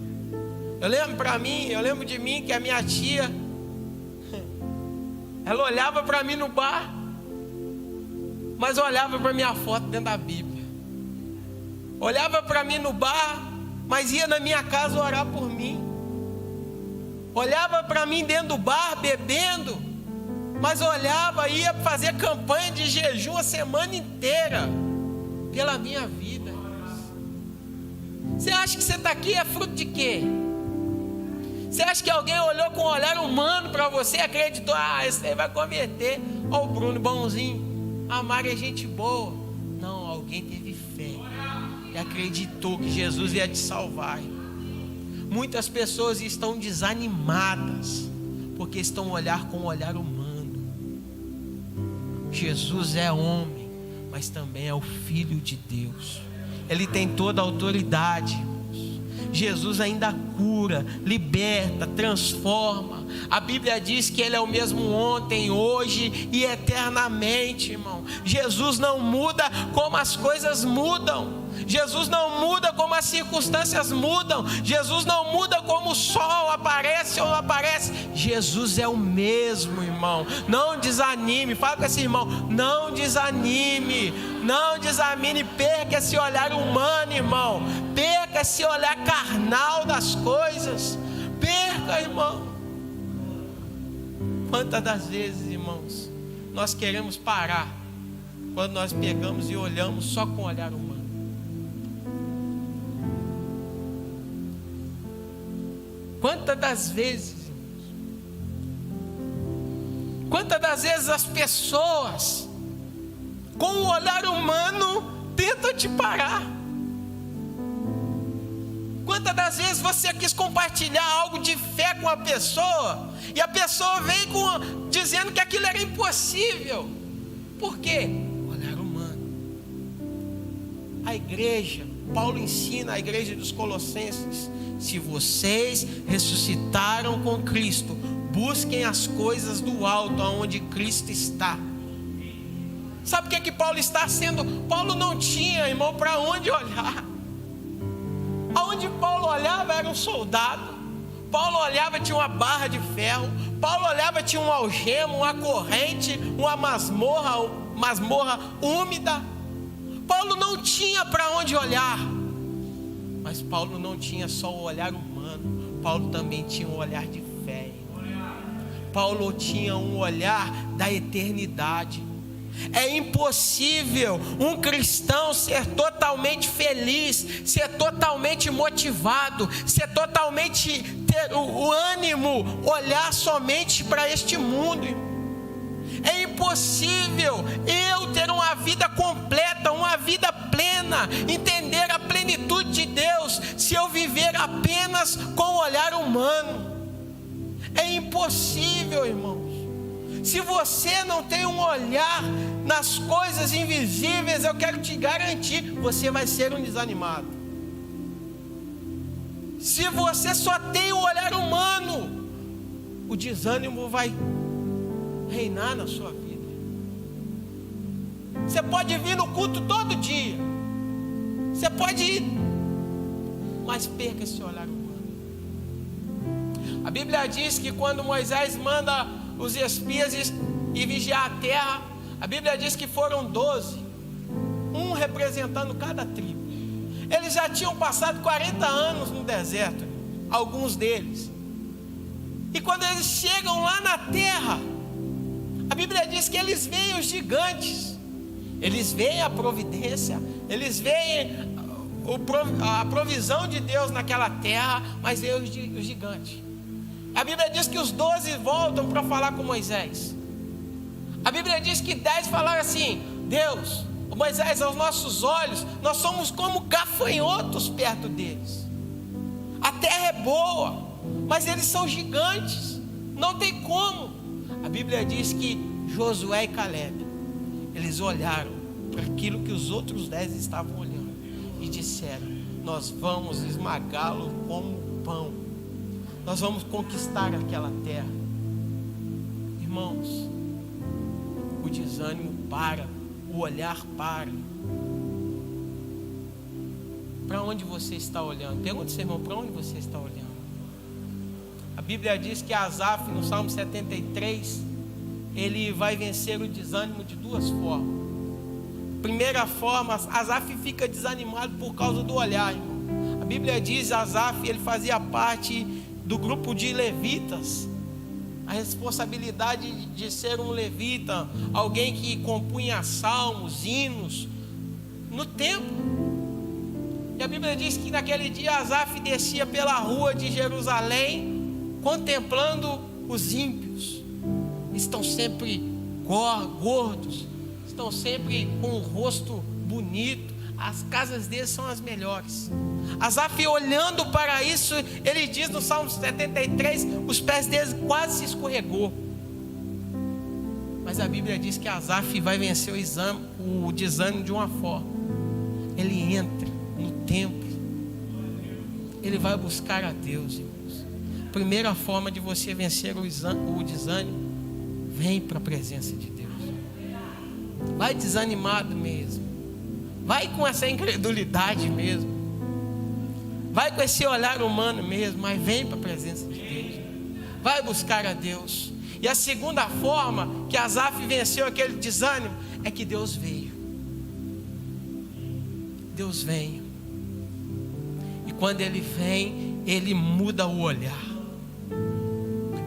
Eu lembro de mim que a minha tia, ela olhava para mim no bar, mas olhava para minha foto dentro da Bíblia. Olhava para mim no bar, mas ia na minha casa orar por mim. Olhava para mim dentro do bar, bebendo, mas olhava, ia fazer campanha de jejum a semana inteira, pela minha vida. Você acha que você está aqui é fruto de quê? Você acha que alguém olhou com um olhar humano para você e acreditou, esse aí vai converter? Ó, o Bruno bonzinho, a Mari é gente boa. Não, alguém teve fé e acreditou que Jesus ia te salvar. Muitas pessoas estão desanimadas porque estão a olhar com um olhar humano. Jesus é homem, mas também é o Filho de Deus. Ele tem toda a autoridade. Jesus ainda cura, liberta, transforma. A Bíblia diz que Ele é o mesmo ontem, hoje e eternamente, irmão. Jesus não muda como as coisas mudam. Jesus não muda como as circunstâncias mudam. Jesus não muda como o sol aparece ou não aparece. Jesus é o mesmo, irmão. Não desanime. Fala com esse irmão: não desanime. Não desanime. Perca esse olhar humano, irmão. Perca esse olhar carnal das coisas. Perca, irmão. Quantas das vezes, irmãos, nós queremos parar quando nós pegamos e olhamos só com o olhar humano? Quantas das vezes, irmãos, quantas das vezes as pessoas com o olhar humano tentam te parar? Quantas das vezes você quis compartilhar algo de fé com a pessoa e a pessoa veio dizendo que aquilo era impossível? Por quê? Olhar humano. A igreja, Paulo ensina a igreja dos Colossenses: se vocês ressuscitaram com Cristo, busquem as coisas do alto, aonde Cristo está. Sabe o que Paulo está sendo? Paulo não tinha, irmão, para onde olhar. Aonde Paulo olhava era um soldado. Paulo olhava, tinha uma barra de ferro. Paulo olhava, tinha um algema, uma corrente, uma masmorra úmida. Paulo não tinha para onde olhar. Mas Paulo não tinha só o olhar humano. Paulo também tinha um olhar de fé. Paulo tinha um olhar da eternidade. É impossível um cristão ser totalmente feliz, ser totalmente motivado, ser totalmente ter o ânimo, olhar somente para este mundo. É impossível eu ter uma vida completa, uma vida plena, entender a plenitude de Deus, se eu viver apenas com o olhar humano. É impossível, irmãos. Se você não tem um olhar nas coisas invisíveis, eu quero te garantir, você vai ser um desanimado. Se você só tem o olhar humano, o desânimo vai reinar na sua vida. Você pode vir no culto todo dia, você pode ir, mas perca esse olhar humano. A Bíblia diz que quando Moisés manda os espias e vigiar a terra, a Bíblia diz que foram 12, um representando cada tribo. Eles já tinham passado 40 anos no deserto, alguns deles. E quando eles chegam lá na terra, a Bíblia diz que eles veem os gigantes, eles veem a providência, eles veem a provisão de Deus naquela terra, mas veem os gigantes. A Bíblia diz que os 12 voltam para falar com Moisés. A Bíblia diz que 10 falaram assim: Deus, Moisés, aos nossos olhos, nós somos como gafanhotos perto deles. boa, mas eles são gigantes, não tem como. A Bíblia diz que Josué e Caleb, eles olharam para aquilo que os outros 10 estavam olhando e disseram: nós vamos esmagá-lo como pão, nós vamos conquistar aquela terra. Irmãos, o desânimo para, o olhar para. Para onde você está olhando? Pergunta ao seu irmão, para onde você está olhando? A Bíblia diz que Asaf, no Salmo 73, ele vai vencer o desânimo de duas formas. Primeira forma, Asaf fica desanimado por causa do olhar, irmão. A Bíblia diz que Asaf, ele fazia parte do grupo de levitas. A responsabilidade de ser um levita, alguém que compunha salmos, hinos no templo. E a Bíblia diz que naquele dia Asaf descia pela rua de Jerusalém, contemplando os ímpios. Estão sempre gordos, estão sempre com o rosto bonito, as casas deles são as melhores. Asaf, olhando para isso, ele diz no Salmo 73, os pés deles quase se escorregou. Mas a Bíblia diz que Asaf vai vencer o desânimo de uma forma. Ele entra no templo, ele vai buscar a Deus, irmãos. Primeira forma de você vencer o desânimo: vem para a presença de Deus. Vai desanimado mesmo, vai com essa incredulidade mesmo, vai com esse olhar humano mesmo, mas vem para a presença de Deus, vai buscar a Deus. E a segunda forma que Asaf venceu aquele desânimo é que Deus veio. Deus vem, e quando Ele vem, Ele muda o olhar.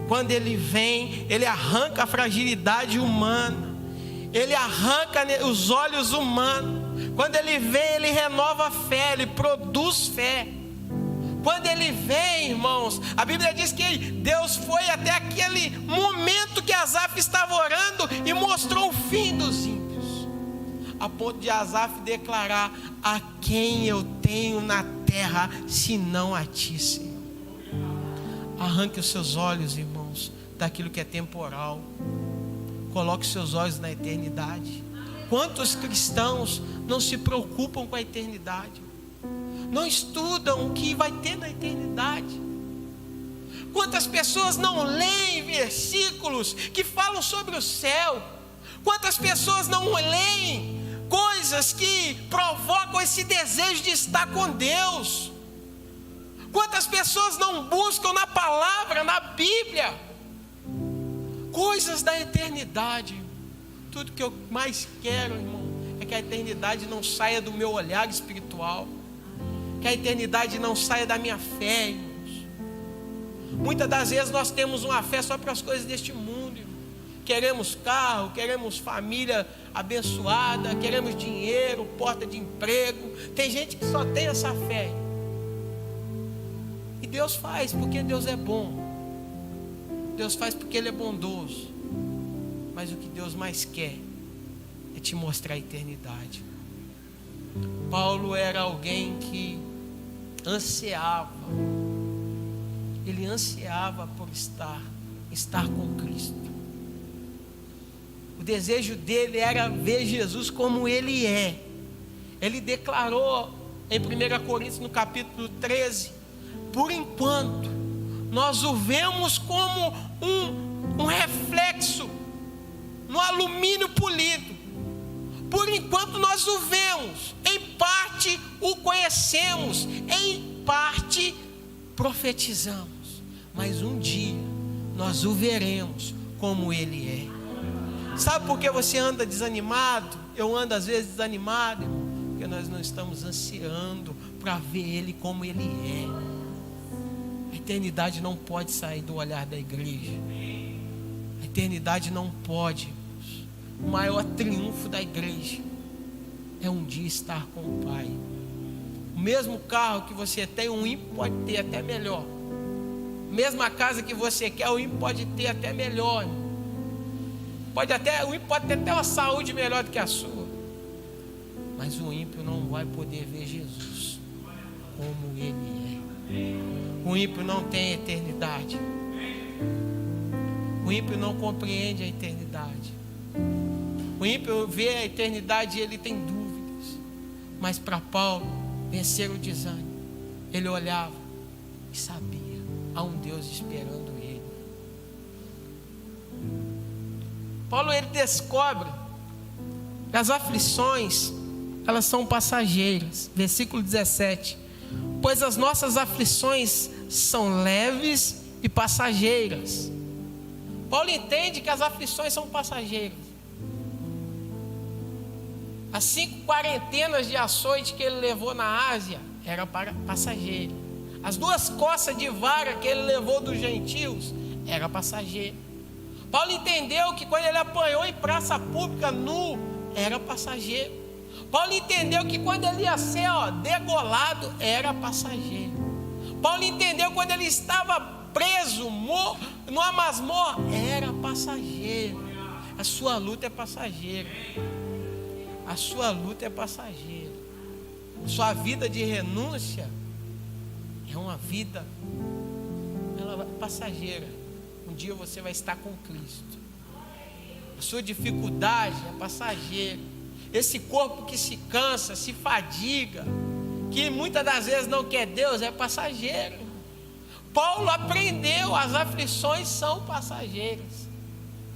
Quando Ele vem, Ele arranca a fragilidade humana, Ele arranca os olhos humanos. Quando Ele vem, Ele renova a fé, Ele produz fé. Quando Ele vem, irmãos, a Bíblia diz que Deus foi até aquele momento que Asaf estava orando e mostrou o fim dos ímpios, a ponto de Asaf declarar: a quem eu tenho na terra, senão a ti, Senhor. Arranque os seus olhos, irmãos, daquilo que é temporal, coloque seus olhos na eternidade. Quantos cristãos não se preocupam com a eternidade, não estudam o que vai ter na eternidade? Quantas pessoas não leem versículos que falam sobre o céu? Quantas pessoas não leem coisas que provocam esse desejo de estar com Deus? Quantas pessoas não buscam na palavra, na Bíblia, coisas da eternidade? Tudo que eu mais quero, irmão, é que a eternidade não saia do meu olhar espiritual, que a eternidade não saia da minha fé, irmãos. Muitas das vezes nós temos uma fé só para as coisas deste mundo, irmão. Queremos carro, queremos família abençoada, queremos dinheiro, porta de emprego. Tem gente que só tem essa fé. E Deus faz porque Deus é bom, Deus faz porque Ele é bondoso. Mas o que Deus mais quer é te mostrar a eternidade. Paulo era alguém que ansiava, ele ansiava por estar com Cristo. O desejo dele era ver Jesus como Ele é. Ele declarou em 1 Coríntios, no capítulo 13: por enquanto nós o vemos como um reflexo no alumínio polido. Por enquanto nós o vemos, em parte o conhecemos, em parte profetizamos, mas um dia nós o veremos como Ele é. Sabe por que você anda desanimado? Eu ando às vezes desanimado, porque nós não estamos ansiando para ver Ele como Ele é. A eternidade não pode sair do olhar da igreja. A eternidade não pode. O maior triunfo da igreja é um dia estar com o Pai. O mesmo carro que você tem, um ímpio pode ter até melhor. A mesma casa que você quer, o ímpio pode ter até melhor. O ímpio pode ter até uma saúde melhor do que a sua. Mas o ímpio não vai poder ver Jesus como Ele é. O ímpio não tem eternidade. O ímpio não compreende a eternidade. O ímpio vê a eternidade e ele tem dúvidas. Mas para Paulo, vencer o desânimo, ele olhava e sabia, há um Deus esperando ele. Paulo, ele descobre que as aflições, elas são passageiras. Versículo 17: pois as nossas aflições são leves e passageiras. Paulo entende que as aflições são passageiras. As 5 quarentenas de açoite que ele levou na Ásia era para passageiro. As 2 costas de vara que ele levou dos gentios era passageiro. Paulo entendeu que quando ele apanhou em praça pública nu, era passageiro. Paulo entendeu que quando ele ia ser degolado, era passageiro. Paulo entendeu quando ele estava preso, numa masmorra, era passageiro. A sua luta é passageira. A sua luta é passageira. Sua vida de renúncia é uma vida passageira. Um dia você vai estar com Cristo. A sua dificuldade é passageira. Esse corpo que se cansa, se fadiga, que muitas das vezes não quer Deus, é passageiro. Paulo aprendeu, as aflições são passageiras.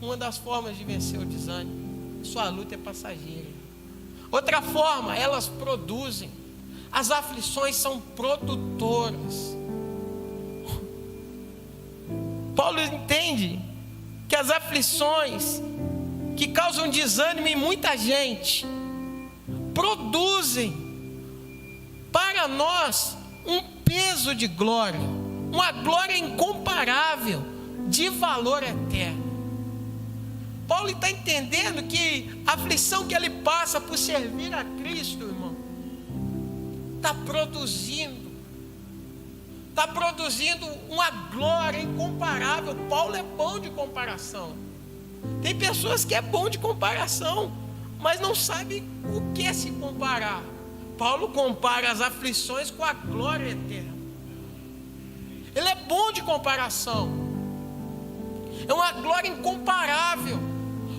Uma das formas de vencer o desânimo, sua luta é passageira. Outra forma, elas produzem. As aflições são produtoras. Paulo entende que as aflições que causam desânimo em muita gente produzem para nós um peso de glória, uma glória incomparável, de valor eterno. Paulo está entendendo que a aflição que ele passa por servir a Cristo, irmão, está produzindo uma glória incomparável. Paulo é bom de comparação. Tem pessoas que é bom de comparação, mas não sabe o que é se comparar. Paulo compara as aflições com a glória eterna. Ele é bom de comparação. É uma glória incomparável.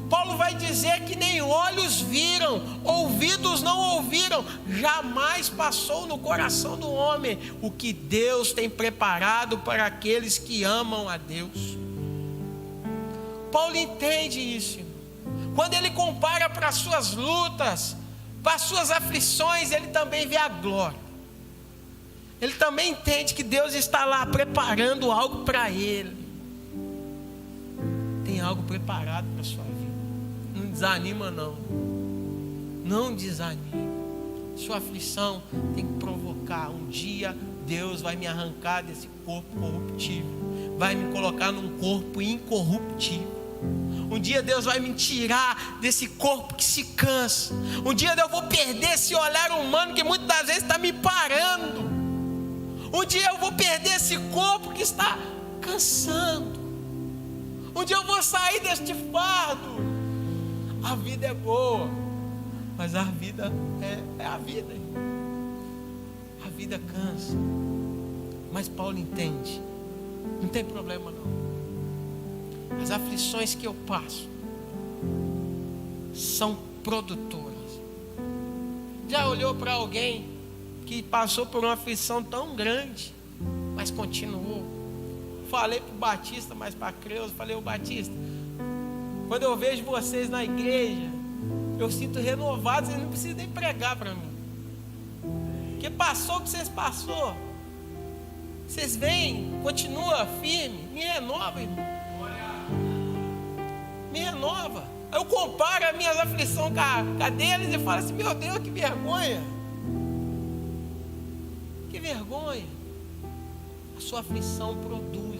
Paulo vai dizer que nem olhos viram, ouvidos não ouviram, jamais passou no coração do homem o que Deus tem preparado para aqueles que amam a Deus. Paulo entende isso, irmão. Quando ele compara para as suas lutas, para as suas aflições, ele também vê a glória. Ele também entende que Deus está lá preparando algo para ele. Tem algo preparado para a sua vida. Não desanima não. Não desanime. Sua aflição tem que provocar. Um dia Deus vai me arrancar desse corpo corruptível, vai me colocar num corpo incorruptível. Um dia Deus vai me tirar desse corpo que se cansa. Um dia eu vou perder esse olhar humano que muitas das vezes está me parando. Um dia eu vou perder esse corpo que está cansando. Um dia eu vou sair deste fardo. A vida é boa, mas a vida é a vida. A vida cansa. Mas Paulo entende, não tem problema não. As aflições que eu passo são produtoras. Já olhou para alguém que passou por uma aflição tão grande, mas continuou? Falei para o Batista, mas para Creuza, falei: ô Batista, quando eu vejo vocês na igreja, eu sinto renovados, vocês não precisam nem pregar para mim. Porque passou o que vocês passou. Vocês vêm, continua firme, me renova, irmão. Me renova. Eu comparo as minhas aflições com a deles e falo assim: meu Deus, que vergonha. Que vergonha. A sua aflição produz.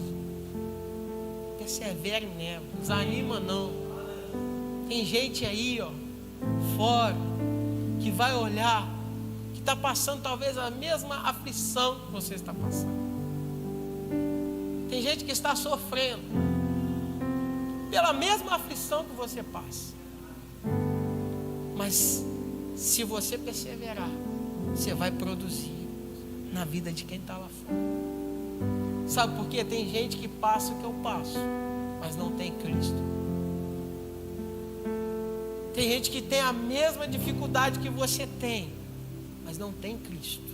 Persevere nela. Desanima não. Tem gente aí, fora, que vai olhar, que está passando talvez a mesma aflição que você está passando. Tem gente que está sofrendo pela mesma aflição que você passa. Mas se você perseverar, você vai produzir na vida de quem está lá fora. Sabe por quê? Tem gente que passa o que eu passo, mas não tem Cristo. Tem gente que tem a mesma dificuldade que você tem, mas não tem Cristo.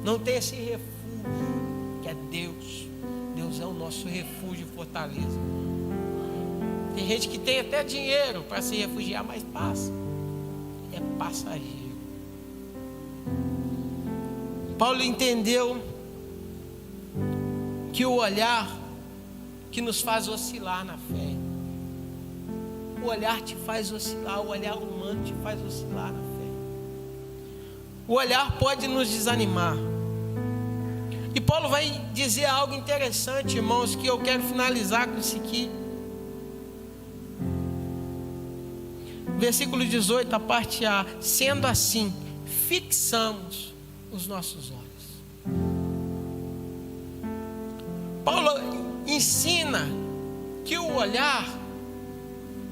Não tem esse refúgio que é Deus. Deus é o nosso refúgio e fortaleza. Tem gente que tem até dinheiro para se refugiar, mas passa. É passageiro. Paulo entendeu que o olhar que nos faz oscilar na fé, o olhar te faz oscilar, o olhar humano te faz oscilar na fé. O olhar pode nos desanimar. E Paulo vai dizer algo interessante, irmãos, que eu quero finalizar com isso aqui. Versículo 18, a parte A. Sendo assim, fixamos os nossos olhos. Paulo ensina que o olhar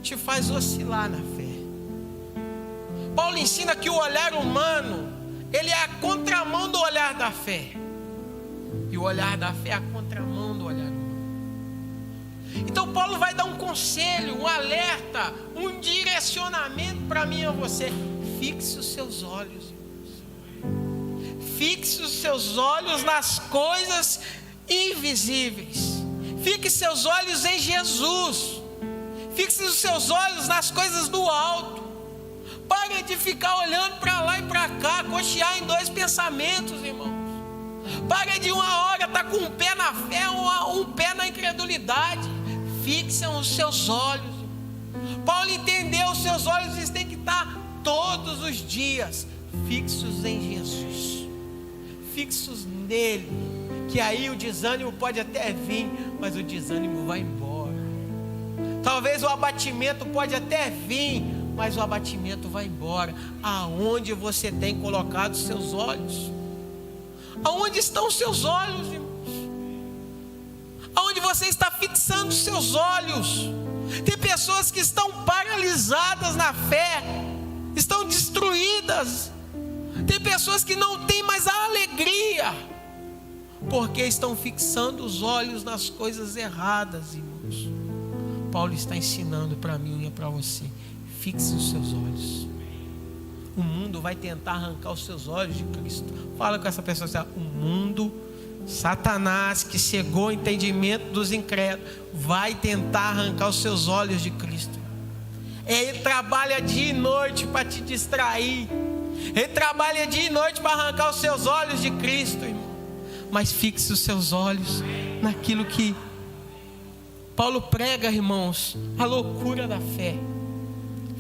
te faz oscilar na fé. Paulo ensina que o olhar humano, ele é a contramão do olhar da fé. E o olhar da fé é a contramão do olhar humano. Então Paulo vai dar um conselho, um alerta, um direcionamento para mim e a você. Fixe os seus olhos, irmãos. Fixe os seus olhos nas coisas invisíveis. Fixe seus olhos em Jesus. Fixe os seus olhos nas coisas do alto. Pare de ficar olhando para lá e para cá, cochear em dois pensamentos, irmãos. Pare de uma hora estar com um pé na fé, um pé na incredulidade. Fixam os seus olhos. Paulo entendeu, os seus olhos têm que estar todos os dias fixos em Jesus, fixos nele, que aí o desânimo pode até vir, mas o desânimo vai embora. Talvez o abatimento pode até vir, mas o abatimento vai embora. Aonde você tem colocado os seus olhos? Aonde estão os seus olhos, irmãos? Aonde você está fixando os seus olhos? Tem pessoas que estão paralisadas na fé, estão destruídas. Tem pessoas que não têm mais a alegria, porque estão fixando os olhos nas coisas erradas, irmãos. Paulo está ensinando para mim e para você: fixe os seus olhos. O mundo vai tentar arrancar os seus olhos de Cristo. Fala com essa pessoa assim: o mundo, Satanás, que cegou o entendimento dos incrédulos, vai tentar arrancar os seus olhos de Cristo. Ele trabalha dia e noite para te distrair. Ele trabalha dia e noite para arrancar os seus olhos de Cristo, irmão. Mas fixe os seus olhos naquilo que Paulo prega, irmãos, a loucura da fé.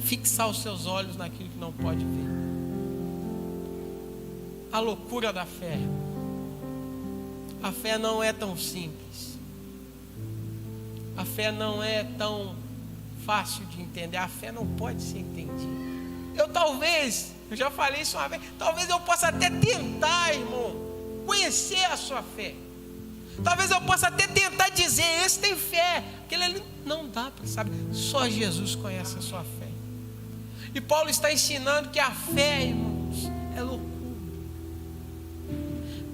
Fixar os seus olhos naquilo que não pode ver. A loucura da fé. A fé não é tão simples. A fé não é tão fácil de entender. A fé não pode ser entendida. Eu já falei isso uma vez, talvez eu possa até tentar, irmão, conhecer a sua fé. Talvez eu possa até tentar dizer: esse tem fé. Aquele não dá para saber. Só Jesus conhece a sua fé. E Paulo está ensinando que a fé, irmãos, é loucura.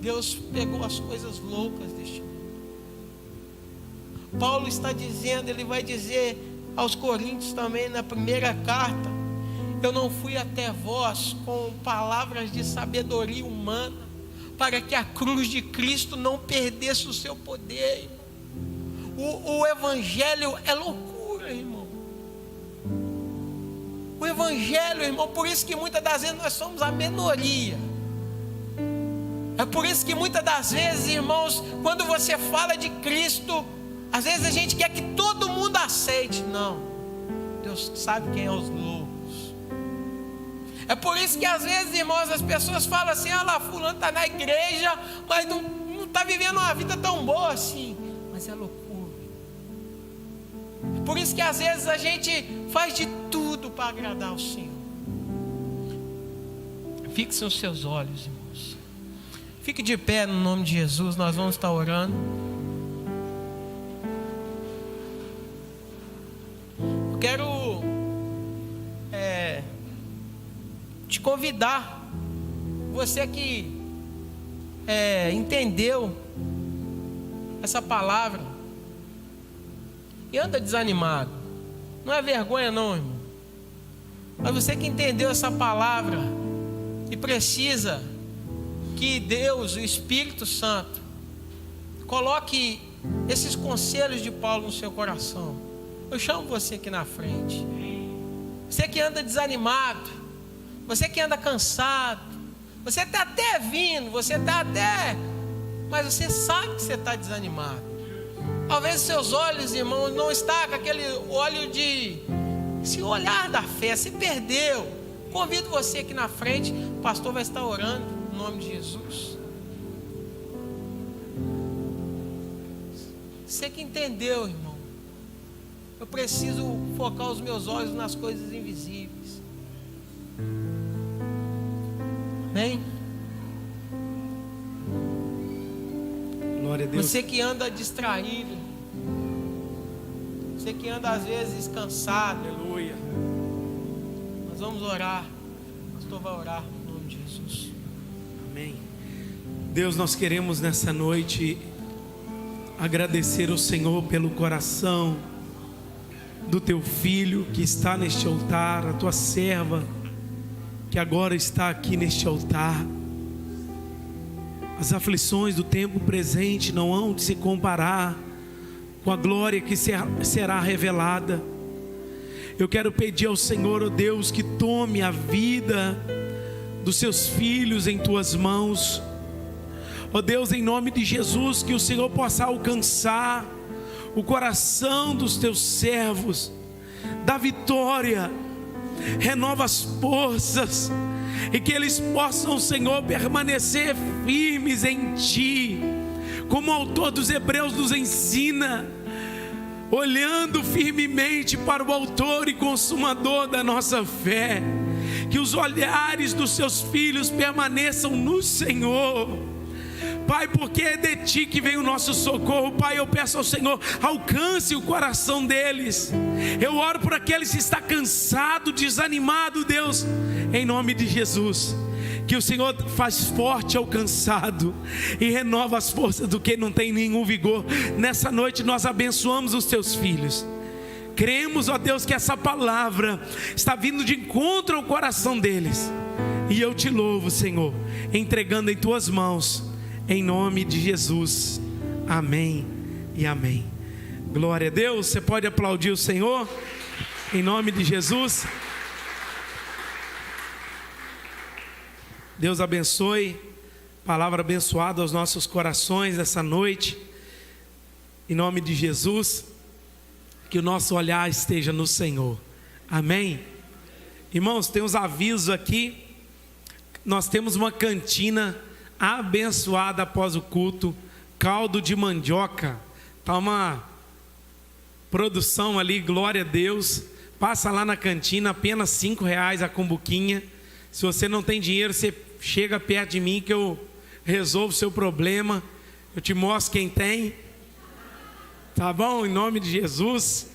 Deus pegou as coisas loucas deste mundo. Paulo está dizendo, ele vai dizer aos Coríntios também na primeira carta: eu não fui até vós com palavras de sabedoria humana, para que a cruz de Cristo não perdesse o seu poder. O evangelho é loucura, irmão. O evangelho, irmão, por isso que muitas das vezes nós somos a minoria. É por isso que muitas das vezes, irmãos, quando você fala de Cristo, às vezes a gente quer que todo mundo aceite. Não, Deus sabe quem é os loucos. É por isso que às vezes, irmãos, as pessoas falam assim: ah lá, fulano está na igreja, mas não está vivendo uma vida tão boa assim. Mas é loucura. É por isso que às vezes a gente faz de tudo para agradar o Senhor. Fixem os seus olhos, irmãos. Fique de pé no nome de Jesus, nós vamos estar orando. Eu quero te convidar, você que entendeu essa palavra e anda desanimado, não é vergonha não, irmão. Mas você que entendeu essa palavra e precisa que Deus, o Espírito Santo, coloque esses conselhos de Paulo no seu coração. Eu chamo você aqui na frente. Você que anda desanimado, você que anda cansado, você está até vindo, mas você sabe que você está desanimado. Talvez seus olhos, irmão, não está com aquele olho esse olhar da fé, se perdeu. Convido você aqui na frente, o pastor vai estar orando em nome de Jesus. Você que entendeu, irmão, eu preciso focar os meus olhos nas coisas invisíveis. Amém? Glória a Deus. Você que anda distraído, você que anda às vezes cansado, Aleluia. nós vamos orar. O pastor vai orar em nome de Jesus. Amém. Deus, nós queremos nessa noite agradecer ao Senhor pelo coração do teu filho que está neste altar, a tua serva que agora está aqui neste altar. As aflições do tempo presente não hão de se comparar com a glória que será revelada. Eu quero pedir ao Senhor, ó Deus, que tome a vida dos seus filhos em tuas mãos. Ó Deus, em nome de Jesus, que o Senhor possa alcançar o coração dos teus servos, dá vitória, renova as forças, e que eles possam, Senhor, permanecer firmes em Ti, como o autor dos Hebreus nos ensina, olhando firmemente para o autor e consumador da nossa fé, que os olhares dos seus filhos permaneçam no Senhor. Pai, porque é de Ti que vem o nosso socorro. Pai, eu peço ao Senhor, alcance o coração deles. Eu oro por aqueles que estão cansados, desanimados, Deus, em nome de Jesus, que o Senhor faz forte ao cansado e renova as forças do que não tem nenhum vigor. Nessa noite nós abençoamos os Teus filhos. Cremos, ó Deus, que essa palavra está vindo de encontro ao coração deles. E eu Te louvo, Senhor, entregando em Tuas mãos, em nome de Jesus. Amém e amém. Glória a Deus. Você pode aplaudir o Senhor em nome de Jesus. Deus abençoe. Palavra abençoada aos nossos corações essa noite, em nome de Jesus. Que o nosso olhar esteja no Senhor. Amém. Irmãos, tem uns avisos aqui. Nós temos uma cantina abençoada após o culto, caldo de mandioca, está uma produção ali, glória a Deus. Passa lá na cantina, apenas R$5 a cumbuquinha. Se você não tem dinheiro, você chega perto de mim que eu resolvo o seu problema, eu te mostro quem tem, tá bom? Em nome de Jesus.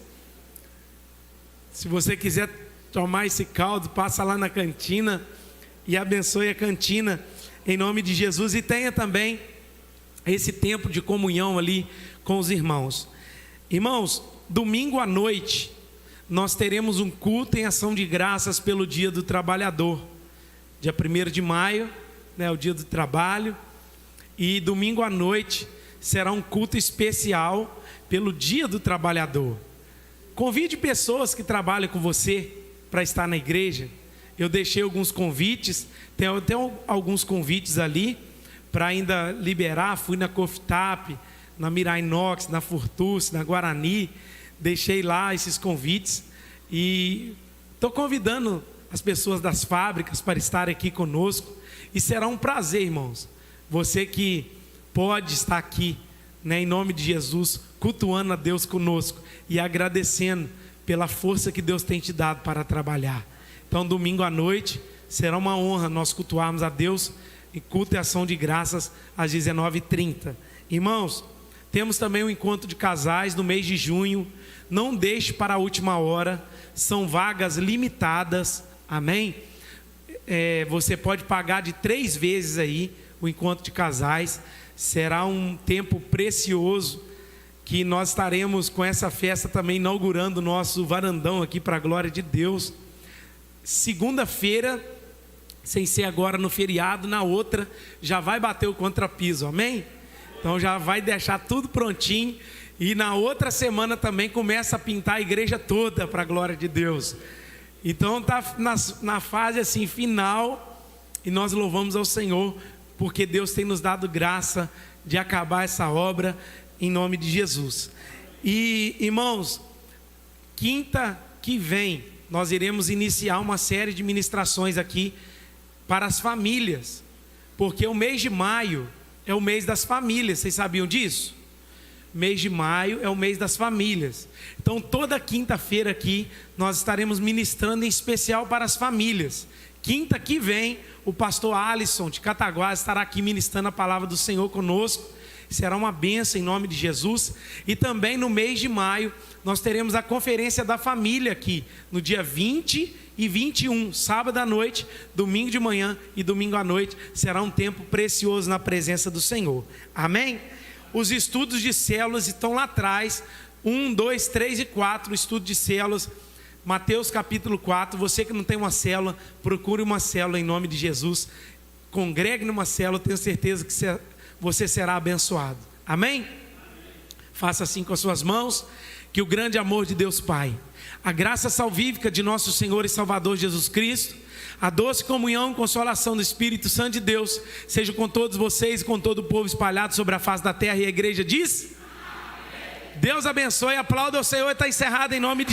Se você quiser tomar esse caldo, passa lá na cantina e abençoe a cantina em nome de Jesus. E tenha também esse tempo de comunhão ali com os irmãos. Irmãos, domingo à noite nós teremos um culto em ação de graças pelo Dia do Trabalhador. Dia 1º de maio, né, o Dia do Trabalho. E domingo à noite será um culto especial pelo Dia do Trabalhador. Convide pessoas que trabalham com você para estar na igreja. Eu deixei alguns convites, tem alguns convites ali para ainda liberar. Fui na Coftap, na Mirai Inox, na Furtus, na Guarani, deixei lá esses convites e estou convidando as pessoas das fábricas para estarem aqui conosco, e será um prazer, irmãos, você que pode estar aqui, né, em nome de Jesus, cultuando a Deus conosco e agradecendo pela força que Deus tem te dado para trabalhar. Então, domingo à noite, será uma honra nós cultuarmos a Deus em culto e ação de graças às 19h30. Irmãos, temos também um encontro de casais no mês de junho. Não deixe para a última hora, são vagas limitadas, amém? Você pode pagar de 3 vezes aí o encontro de casais. Será um tempo precioso, que nós estaremos com essa festa também inaugurando o nosso varandão aqui para a glória de Deus. Segunda-feira, sem ser agora no feriado, na outra já vai bater o contrapiso, amém? Então já vai deixar tudo prontinho, e na outra semana também começa a pintar a igreja toda para a glória de Deus. Então está na fase assim final, e nós louvamos ao Senhor, porque Deus tem nos dado graça de acabar essa obra em nome de Jesus. E irmãos, quinta que vem nós iremos iniciar uma série de ministrações aqui para as famílias, porque o mês de maio é o mês das famílias. Vocês sabiam disso? Mês de maio é o mês das famílias. Então toda quinta-feira aqui nós estaremos ministrando em especial para as famílias. Quinta que vem o pastor Alisson de Cataguás estará aqui ministrando a palavra do Senhor conosco. Será uma bênção em nome de Jesus. E também no mês de maio nós teremos a conferência da família aqui, no dia 20 e 21, sábado à noite, domingo de manhã e domingo à noite. Será um tempo precioso na presença do Senhor, amém? Os estudos de células estão lá atrás, 1, 2, 3 e 4, o estudo de células, Mateus capítulo 4. Você que não tem uma célula, procure uma célula em nome de Jesus, congregue numa célula, tenho certeza que você será abençoado, amém? Faça assim com as suas mãos. Que o grande amor de Deus Pai, a graça salvífica de nosso Senhor e Salvador Jesus Cristo, a doce comunhão e consolação do Espírito Santo de Deus seja com todos vocês e com todo o povo espalhado sobre a face da terra. E a igreja diz: amém. Deus abençoe, aplauda ao Senhor. Está encerrado em nome de Jesus.